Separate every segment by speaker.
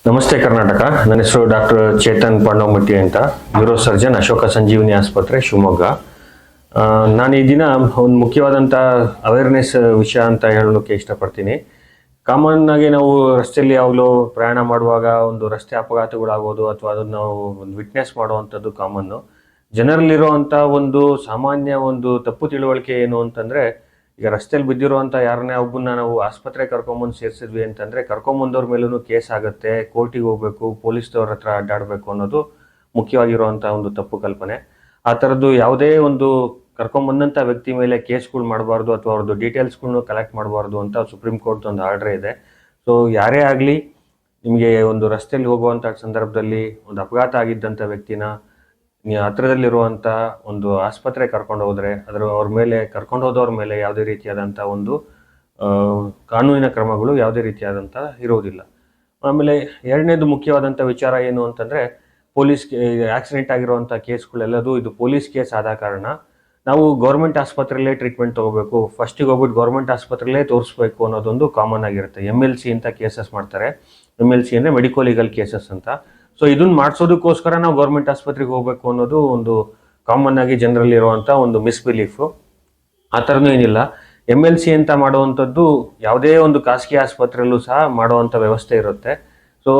Speaker 1: ನಮಸ್ತೆ ಕರ್ನಾಟಕ. ನನ್ನ ಹೆಸರು ಡಾಕ್ಟರ್ ಚೇತನ್ ಪಾಂಡವಮಟ್ಟಿ ಅಂತ, ನ್ಯೂರೋ ಸರ್ಜನ್, ಅಶೋಕ ಸಂಜೀವಿನಿ ಆಸ್ಪತ್ರೆ, ಶಿವಮೊಗ್ಗ. ನಾನು ಈ ದಿನ ಒಂದು ಮುಖ್ಯವಾದಂಥ ಅವೇರ್ನೆಸ್ ವಿಷಯ ಅಂತ ಹೇಳೋಕ್ಕೆ ಇಷ್ಟಪಡ್ತೀನಿ. ಕಾಮನ್ ಆಗಿ ನಾವು ರಸ್ತೆಯಲ್ಲಿ ಯಾವಾಗಲೂ ಪ್ರಯಾಣ ಮಾಡುವಾಗ ಒಂದು ರಸ್ತೆ ಅಪಘಾತಗಳಾಗೋದು ಅಥವಾ ಅದನ್ನು ನಾವು ಒಂದು ವಿಟ್ನೆಸ್ ಮಾಡುವಂಥದ್ದು ಕಾಮನ್ನು. ಜನರಲ್ಲಿರುವಂಥ ಒಂದು ಸಾಮಾನ್ಯ ಒಂದು ತಪ್ಪು ತಿಳುವಳಿಕೆ ಏನು ಅಂತಂದರೆ, ಈಗ ರಸ್ತೆಯಲ್ಲಿ ಬಿದ್ದಿರುವಂಥ ಯಾರನ್ನೇ ಒಬ್ಬನ್ನ ನಾವು ಆಸ್ಪತ್ರೆ ಕರ್ಕೊಂಬಂದು ಸೇರಿಸಿದ್ವಿ ಅಂತಂದರೆ ಕರ್ಕೊಂಬಂದವ್ರ ಮೇಲೂ ಕೇಸ್ ಆಗುತ್ತೆ, ಕೋರ್ಟಿಗೆ ಹೋಗಬೇಕು, ಪೊಲೀಸ್ದವ್ರ ಹತ್ರ ಅಡ್ಡಾಡಬೇಕು ಅನ್ನೋದು ಮುಖ್ಯವಾಗಿರುವಂಥ ಒಂದು ತಪ್ಪು ಕಲ್ಪನೆ. ಆ ಥರದ್ದು ಯಾವುದೇ ಒಂದು ಕರ್ಕೊಂಬಂದಂಥ ವ್ಯಕ್ತಿ ಮೇಲೆ ಕೇಸ್ಗಳು ಮಾಡಬಾರ್ದು ಅಥವಾ ಅವ್ರದ್ದು ಡೀಟೇಲ್ಸ್ಗಳ್ನು ಕಲೆಕ್ಟ್ ಮಾಡಬಾರ್ದು ಅಂತ ಸುಪ್ರೀಂ ಕೋರ್ಟ್ ಒಂದು ಆರ್ಡ್ರ್ ಇದೆ. ಸೊ ಯಾರೇ ಆಗಲಿ, ನಿಮಗೆ ಒಂದು ರಸ್ತೆಯಲ್ಲಿ ಹೋಗುವಂಥ ಸಂದರ್ಭದಲ್ಲಿ ಒಂದು ಅಪಘಾತ ಆಗಿದ್ದಂಥ ವ್ಯಕ್ತಿನ ನೀವು ಹತ್ರದಲ್ಲಿರುವಂಥ ಒಂದು ಆಸ್ಪತ್ರೆ ಕರ್ಕೊಂಡು ಹೋದರೆ ಅವ್ರ ಮೇಲೆ ಕರ್ಕೊಂಡು ಹೋದವ್ರ ಮೇಲೆ ಯಾವುದೇ ರೀತಿಯಾದಂಥ ಒಂದು ಕಾನೂನಿನ ಕ್ರಮಗಳು ಯಾವುದೇ ರೀತಿಯಾದಂಥ ಇರೋದಿಲ್ಲ. ಆಮೇಲೆ ಎರಡನೇದು ಮುಖ್ಯವಾದಂಥ ವಿಚಾರ ಏನು ಅಂತಂದರೆ, ಆಕ್ಸಿಡೆಂಟ್ ಆಗಿರುವಂಥ ಕೇಸ್ಗಳೆಲ್ಲದು ಇದು ಪೊಲೀಸ್ ಕೇಸ್ ಆದ ಕಾರಣ ನಾವು ಗೌರ್ಮೆಂಟ್ ಆಸ್ಪತ್ರೆಯಲ್ಲೇ ಟ್ರೀಟ್ಮೆಂಟ್ ತೊಗೋಬೇಕು, ಫಸ್ಟಿಗೆ ಹೋಗ್ಬಿಟ್ಟು ಗೌರ್ಮೆಂಟ್ ಆಸ್ಪತ್ರೆಯಲ್ಲೇ ತೋರಿಸ್ಬೇಕು ಅನ್ನೋದೊಂದು ಕಾಮನ್ ಆಗಿರುತ್ತೆ. MLC ಅಂತ ಕೇಸಸ್ ಮಾಡ್ತಾರೆ. MLC ಅಂದರೆ ಮೆಡಿಕೋ ಲೀಗಲ್ ಕೇಸಸ್ ಅಂತ. ಸೊ ಇದನ್ನು ಮಾಡಿಸೋದಕ್ಕೋಸ್ಕರ ನಾವು ಗೌರ್ಮೆಂಟ್ ಆಸ್ಪತ್ರೆಗೆ ಹೋಗಬೇಕು ಅನ್ನೋದು ಒಂದು ಕಾಮನ್ ಆಗಿ ಜನರಲ್ಲಿ ಇರುವಂಥ ಒಂದು ಮಿಸ್ಬಿಲೀಫು. ಆ ಥರನೂ ಏನಿಲ್ಲ. MLC ಅಂತ ಮಾಡುವಂಥದ್ದು ಯಾವುದೇ ಒಂದು ಖಾಸಗಿ ಆಸ್ಪತ್ರೆಯಲ್ಲೂ ಸಹ ಮಾಡುವಂಥ ವ್ಯವಸ್ಥೆ ಇರುತ್ತೆ. ಸೊ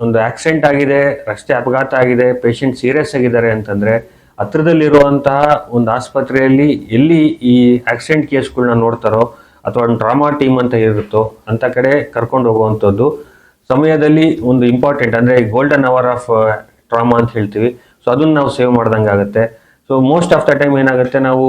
Speaker 1: ಒಂದು ಆಕ್ಸಿಡೆಂಟ್ ಆಗಿದೆ, ರಸ್ತೆ ಅಪಘಾತ ಆಗಿದೆ, ಪೇಷಂಟ್ ಸೀರಿಯಸ್ ಆಗಿದ್ದಾರೆ ಅಂತಂದರೆ ಹತ್ರದಲ್ಲಿರುವಂತಹ ಒಂದು ಆಸ್ಪತ್ರೆಯಲ್ಲಿ ಎಲ್ಲಿ ಈ ಆಕ್ಸಿಡೆಂಟ್ ಕೇಸ್ಗಳನ್ನ ನೋಡ್ತಾರೋ ಅಥವಾ ಒಂದು ಟ್ರಾಮಾ ಟೀಮ್ ಅಂತ ಇರುತ್ತೋ ಅಂಥ ಕಡೆ ಕರ್ಕೊಂಡು ಹೋಗುವಂಥದ್ದು ಸಮಯದಲ್ಲಿ ಒಂದು ಇಂಪಾರ್ಟೆಂಟ್, ಅಂದರೆ ಗೋಲ್ಡನ್ ಅವರ್ ಆಫ್ ಟ್ರಾಮಾ ಅಂತ ಹೇಳ್ತೀವಿ. ಸೊ ಅದನ್ನು ನಾವು ಸೇವ್ ಮಾಡ್ದಂಗೆ ಆಗುತ್ತೆ. So most of the time ಏನಾಗುತ್ತೆ, ನಾವು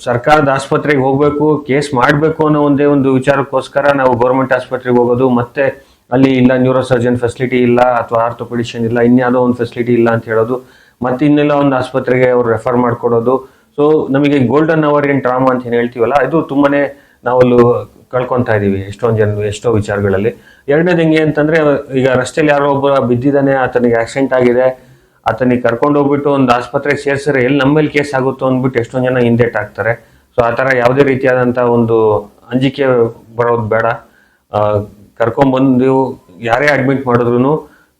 Speaker 1: ಸರ್ಕಾರದ ಆಸ್ಪತ್ರೆಗೆ ಹೋಗಬೇಕು, ಕೇಸ್ ಮಾಡಬೇಕು ಅನ್ನೋ ಒಂದೇ ಒಂದು ವಿಚಾರಕ್ಕೋಸ್ಕರ ನಾವು ಗೌರ್ಮೆಂಟ್ ಆಸ್ಪತ್ರೆಗೆ ಹೋಗೋದು, ಮತ್ತೆ ಅಲ್ಲಿ ಇಲ್ಲ ನ್ಯೂರೋ ಸರ್ಜನ್ ಫೆಸಿಲಿಟಿ ಇಲ್ಲ ಅಥವಾ ಆರ್ಥೋಪೆಡಿಷನ್ ಇಲ್ಲ, ಇನ್ಯಾವುದೋ ಒಂದು ಫೆಸಿಲಿಟಿ ಇಲ್ಲ ಅಂತ ಹೇಳೋದು, ಮತ್ತೆ ಇನ್ನೆಲ್ಲ ಒಂದು ಆಸ್ಪತ್ರೆಗೆ ಅವ್ರು ರೆಫರ್ ಮಾಡಿಕೊಡೋದು. ಸೊ ನಮಗೆ ಗೋಲ್ಡನ್ ಅವರ್ ಇನ್ ಟ್ರಾಮಾ ಅಂತ ಏನು ಹೇಳ್ತೀವಲ್ಲ, ಇದು ತುಂಬಾನೇ ನಾವಲ್ಲಿ ಕಳ್ಕೊತಾ ಇದ್ದೀವಿ ಎಷ್ಟೋ ವಿಚಾರಗಳಲ್ಲಿ. ಎರಡನೇದು ಹೆಂಗೆ ಅಂತಂದರೆ, ಈಗ ರಸ್ತೆಯಲ್ಲಿ ಯಾರೋ ಒಬ್ಬ ಬಿದ್ದಿದ್ದಾನೆ, ಆತನಿಗೆ ಆಕ್ಸಿಡೆಂಟ್ ಆಗಿದೆ, ಆತನಿಗೆ ಕರ್ಕೊಂಡು ಹೋಗ್ಬಿಟ್ಟು ಒಂದು ಆಸ್ಪತ್ರೆಗೆ ಸೇರಿಸಿದ್ರೆ ಎಲ್ಲಿ ನಮ್ಮ ಮೇಲೆ ಕೇಸ್ ಆಗುತ್ತೋ ಅಂದ್ಬಿಟ್ಟು ಎಷ್ಟೊಂದು ಜನ ಹಿಂದೆಟ್ಟಾಗ್ತಾರೆ. ಸೊ ಆ ಥರ ಯಾವುದೇ ರೀತಿಯಾದಂಥ ಒಂದು ಅಂಜಿಕೆ ಬರೋದು ಬೇಡ. ಕರ್ಕೊಂಡ್ಬಂದು ಯಾರೇ ಅಡ್ಮಿಟ್ ಮಾಡಿದ್ರು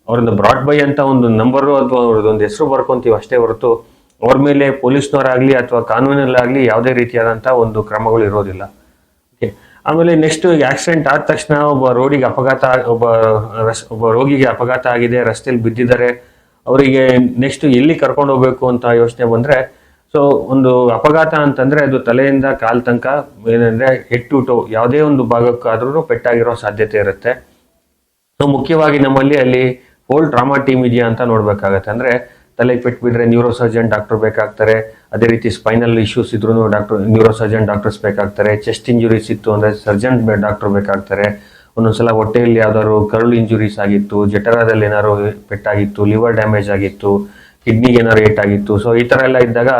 Speaker 1: ಅವ್ರನ್ನ ಬ್ರಾಡ್ ಬೈ ಅಂತ ಒಂದು ನಂಬರು ಅಥವಾ ಅವ್ರದ್ದೊಂದು ಹೆಸರು ಬರ್ಕೊಂತೀವಿ ಅಷ್ಟೇ ಹೊರತು ಅವ್ರ ಮೇಲೆ ಪೊಲೀಸ್ನವರಾಗಲಿ ಅಥವಾ ಕಾನೂನಲ್ಲಾಗಲಿ ಯಾವುದೇ ರೀತಿಯಾದಂಥ ಒಂದು ಕ್ರಮಗಳು ಇರೋದಿಲ್ಲ. ಓಕೆ. ಆಮೇಲೆ ನೆಕ್ಸ್ಟ್, ಆಕ್ಸಿಡೆಂಟ್ ಆದ ತಕ್ಷಣ ಒಬ್ಬ ರೋಗಿಗೆ ಅಪಘಾತ ಆಗಿದೆ, ರಸ್ತೆಯಲ್ಲಿ ಬಿದ್ದಿದ್ದಾರೆ, ಅವರಿಗೆ ನೆಕ್ಸ್ಟ್ ಎಲ್ಲಿ ಕರ್ಕೊಂಡು ಹೋಗ್ಬೇಕು ಅಂತ ಯೋಚನೆ ಬಂದರೆ, ಸೊ ಒಂದು ಅಪಘಾತ ಅಂತಂದರೆ ಅದು ತಲೆಯಿಂದ ಕಾಲು ತನಕ ಏನಂದರೆ ಹೆಡ್ ಟು ಟೋ ಯಾವುದೇ ಒಂದು ಭಾಗಕ್ಕಾದ್ರೂ ಪೆಟ್ಟಾಗಿರೋ ಸಾಧ್ಯತೆ ಇರುತ್ತೆ. ಸೊ ಮುಖ್ಯವಾಗಿ ನಮ್ಮಲ್ಲಿ ಅಲ್ಲಿ ಹೋಲ್ ಟ್ರಾಮಾ ಟೀಮ್ ಇದೆಯಾ ಅಂತ ನೋಡ್ಬೇಕಾಗತ್ತೆ. ಅಂದರೆ ತಲೆಗೆ ಪೆಟ್ಟು ಬಿದ್ದರೆ ನ್ಯೂರೋ ಸರ್ಜನ್ ಡಾಕ್ಟರ್ ಬೇಕಾಗ್ತಾರೆ, ಅದೇ ರೀತಿ ಸ್ಪೈನಲ್ ಇಶ್ಯೂಸ್ ಇದ್ರೂ ನ್ಯೂರೋ ಸರ್ಜನ್ ಡಾಕ್ಟರ್ಸ್ ಬೇಕಾಗ್ತಾರೆ, ಚೆಸ್ಟ್ ಇಂಜುರೀಸ್ ಇತ್ತು ಅಂದರೆ ಸರ್ಜನ್ ಡಾಕ್ಟರ್ ಬೇಕಾಗ್ತಾರೆ, ಒಂದೊಂದ್ಸಲ ಹೊಟ್ಟೆಯಲ್ಲಿ ಯಾವ್ದಾದ್ರು ಕರುಳು ಇಂಜುರೀಸ್ ಆಗಿತ್ತು, ಜಠರದಲ್ಲಿ ಏನಾದ್ರು ಪೆಟ್ಟಾಗಿತ್ತು, ಲಿವರ್ ಡ್ಯಾಮೇಜ್ ಆಗಿತ್ತು, ಕಿಡ್ನಿಗೆ ಏನಾದ್ರು ಏಟಾಗಿತ್ತು, ಸೊ ಈ ಥರ ಎಲ್ಲ ಇದ್ದಾಗ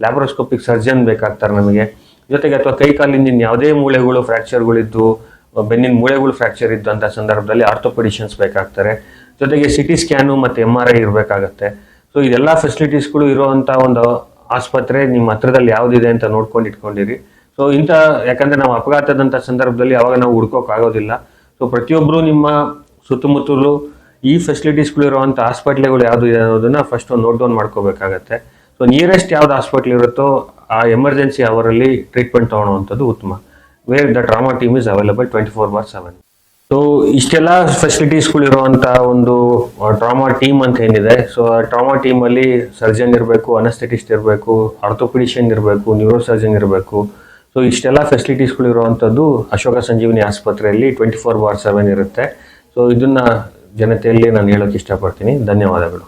Speaker 1: ಲ್ಯಾಬ್ರೋಸ್ಕೋಪಿಕ್ ಸರ್ಜನ್ ಬೇಕಾಗ್ತಾರೆ ನಮಗೆ. ಜೊತೆಗೆ ಅಥವಾ ಕೈ ಕಾಲಿನ ಯಾವುದೇ ಮೂಳೆಗಳು ಫ್ರ್ಯಾಕ್ಚರ್ಗಳಿದ್ದು, ಬೆನ್ನಿನ ಮೂಳೆಗಳು ಫ್ರ್ಯಾಕ್ಚರ್ ಇದ್ದು ಅಂತ ಸಂದರ್ಭದಲ್ಲಿ ಆರ್ಥೋಪೆಡಿಷನ್ಸ್ ಬೇಕಾಗ್ತಾರೆ. ಜೊತೆಗೆ CT ಸ್ಕ್ಯಾನು ಮತ್ತು MRI ಇರಬೇಕಾಗತ್ತೆ. ಸೊ ಇದೆಲ್ಲ ಫೆಸಿಲಿಟೀಸ್ಗಳು ಇರುವಂಥ ಒಂದು ಆಸ್ಪತ್ರೆ ನಿಮ್ಮ ಹತ್ರದಲ್ಲಿ ಯಾವುದಿದೆ ಅಂತ ನೋಡ್ಕೊಂಡು ಇಟ್ಕೊಂಡಿರಿ. ಸೊ ಯಾಕಂದರೆ ನಾವು ಅಪಘಾತದಂಥ ಸಂದರ್ಭದಲ್ಲಿ ಅವಾಗ ನಾವು ಹುಡ್ಕೋಕ್ಕಾಗೋದಿಲ್ಲ. ಸೊ ಪ್ರತಿಯೊಬ್ಬರು ನಿಮ್ಮ ಸುತ್ತಮುತ್ತಲು ಈ ಫೆಸಿಲಿಟೀಸ್ಗಳು ಇರುವಂಥ ಹಾಸ್ಪಿಟ್ಲ್ಗಳು ಯಾವುದು ಇದೆ ಅನ್ನೋದನ್ನು ಫಸ್ಟ್ ಒಂದು ನೋಟ್ ಡೌನ್ ಮಾಡ್ಕೋಬೇಕಾಗತ್ತೆ. ಸೊ ನಿಯರೆಸ್ಟ್ ಯಾವ್ದು ಹಾಸ್ಪಿಟ್ಲ್ ಇರುತ್ತೋ ಆ ಎಮರ್ಜೆನ್ಸಿ ಅವರಲ್ಲಿ ಟ್ರೀಟ್ಮೆಂಟ್ ತೊಗೊಳ್ಳೋವಂಥದ್ದು ಉತ್ತಮ. Where the trauma team is available 24/7. So ಇಷ್ಟೆಲ್ಲ ಫೆಸಿಲಿಟೀಸ್ಗಳು ಇರುವಂಥ ಒಂದು ಟ್ರಾಮಾ ಟೀಮ್ ಅಂತ ಏನಿದೆ, ಸೊ ಆ ಟ್ರಾಮಾ ಟೀಮಲ್ಲಿ ಸರ್ಜನ್ ಇರಬೇಕು, ಅನಸ್ಥೆಟಿಸ್ಟ್ ಇರಬೇಕು, ಆರ್ಥೋಪೆಡಿಷಿಯನ್ ಇರಬೇಕು, ನ್ಯೂರೋ ಸರ್ಜನ್ ಇರಬೇಕು. ಸೊ ಇಷ್ಟೆಲ್ಲ ಫೆಸಿಲಿಟೀಸ್ಗಳು ಇರುವಂಥದ್ದು ಅಶೋಕ ಸಂಜೀವಿನಿ ಆಸ್ಪತ್ರೆಯಲ್ಲಿ 24/7 ಇರುತ್ತೆ. ಸೊ ಇದನ್ನು ಜನತೆಯಲ್ಲಿ ನಾನು ಹೇಳೋಕ್ಕೆ ಇಷ್ಟಪಡ್ತೀನಿ. ಧನ್ಯವಾದಗಳು.